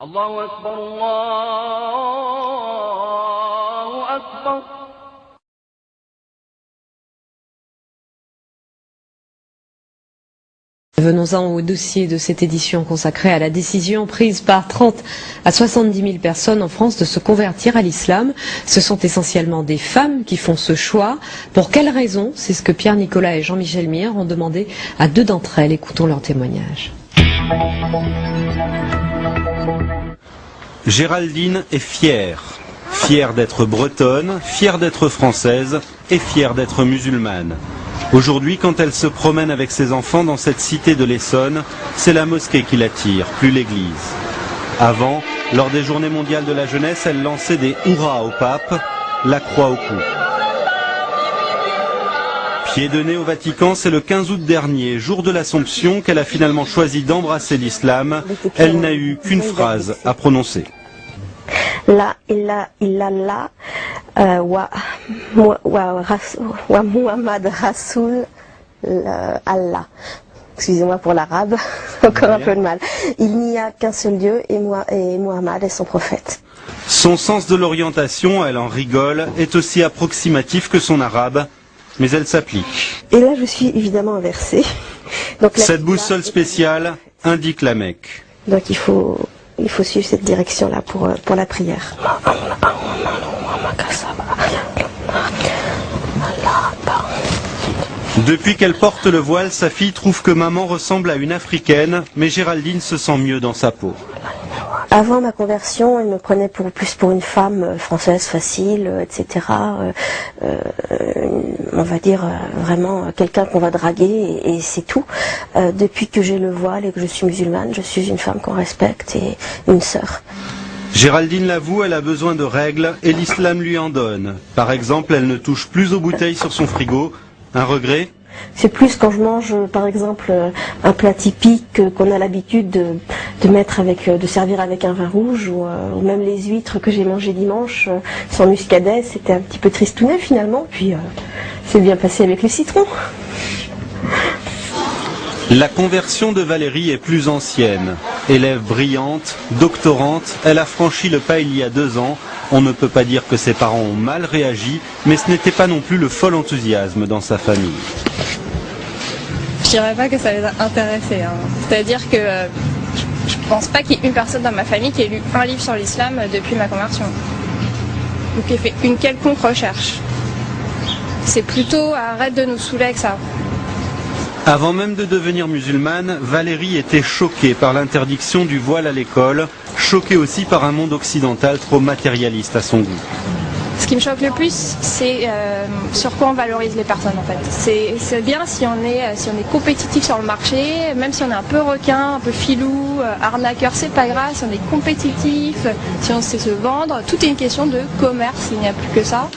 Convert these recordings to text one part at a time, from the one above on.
الله أكبر الله أكبر. Venons-en au dossier de cette édition consacrée à la décision prise par 30 à 70 000 personnes en France de se convertir à l'islam. Ce sont essentiellement des femmes qui font ce choix. Pour quelles raisons? C'est ce que Pierre Nicolas et Jean-Michel Mier ont demandé à deux d'entre elles. Écoutons leur témoignage. Géraldine est fière. Fière d'être bretonne, fière d'être française et fière d'être musulmane. Aujourd'hui, quand elle se promène avec ses enfants dans cette cité de l'Essonne, c'est la mosquée qui l'attire, plus l'église. Avant, lors des journées mondiales de la jeunesse, elle lançait des hurrahs au pape, la croix au cou. Pied de nez au Vatican, c'est le 15 août dernier, jour de l'Assomption, qu'elle a finalement choisi d'embrasser l'islam. Elle n'a eu qu'une phrase à prononcer. La ilaha illallah wa Muhammad Rasoul Allah. Excusez-moi pour l'arabe, encore un peu de mal. Il n'y a qu'un seul Dieu et Muhammad est son prophète. Son sens de l'orientation, elle en rigole, est aussi approximatif que son arabe, mais elle s'applique. Et là je suis évidemment inversée. Donc, cette boussole spéciale indique la Mecque. Donc il faut suivre cette direction-là pour la prière. Depuis qu'elle porte le voile, sa fille trouve que maman ressemble à une africaine, mais Géraldine se sent mieux dans sa peau. Avant ma conversion, elle me prenait plus pour une femme française facile, etc. On va dire vraiment quelqu'un qu'on va draguer et c'est tout. Depuis que j'ai le voile et que je suis musulmane, je suis une femme qu'on respecte et une sœur. Géraldine l'avoue, elle a besoin de règles et l'islam lui en donne. Par exemple, elle ne touche plus aux bouteilles sur son frigo. Un regret ? C'est plus quand je mange, par exemple, un plat typique qu'on a l'habitude de mettre de servir avec un vin rouge, ou même les huîtres que j'ai mangées dimanche sans muscadet, c'était un petit peu tristounet finalement, puis c'est bien passé avec le citron. La conversion de Valérie est plus ancienne. Élève brillante, doctorante, elle a franchi le pas il y a 2 ans. On ne peut pas dire que ses parents ont mal réagi, mais ce n'était pas non plus le fol enthousiasme dans sa famille. Je dirais pas que ça les a intéressés. C'est-à-dire que je pense pas qu'il y ait une personne dans ma famille qui ait lu un livre sur l'islam depuis ma conversion. Ou qui ait fait une quelconque recherche. C'est plutôt arrête de nous saouler avec ça. Avant même de devenir musulmane, Valérie était choquée par l'interdiction du voile à l'école, choquée aussi par un monde occidental trop matérialiste à son goût. Ce qui me choque le plus, c'est sur quoi on valorise les personnes en fait. C'est bien si on est compétitif sur le marché, même si on est un peu requin, un peu filou, arnaqueur, c'est pas grave, si on est compétitif, si on sait se vendre, tout est une question de commerce, il n'y a plus que ça.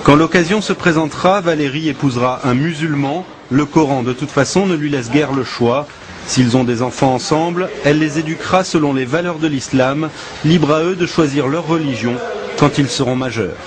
Quand l'occasion se présentera, Valérie épousera un musulman. Le Coran, de toute façon, ne lui laisse guère le choix. S'ils ont des enfants ensemble, elle les éduquera selon les valeurs de l'islam, libre à eux de choisir leur religion quand ils seront majeurs.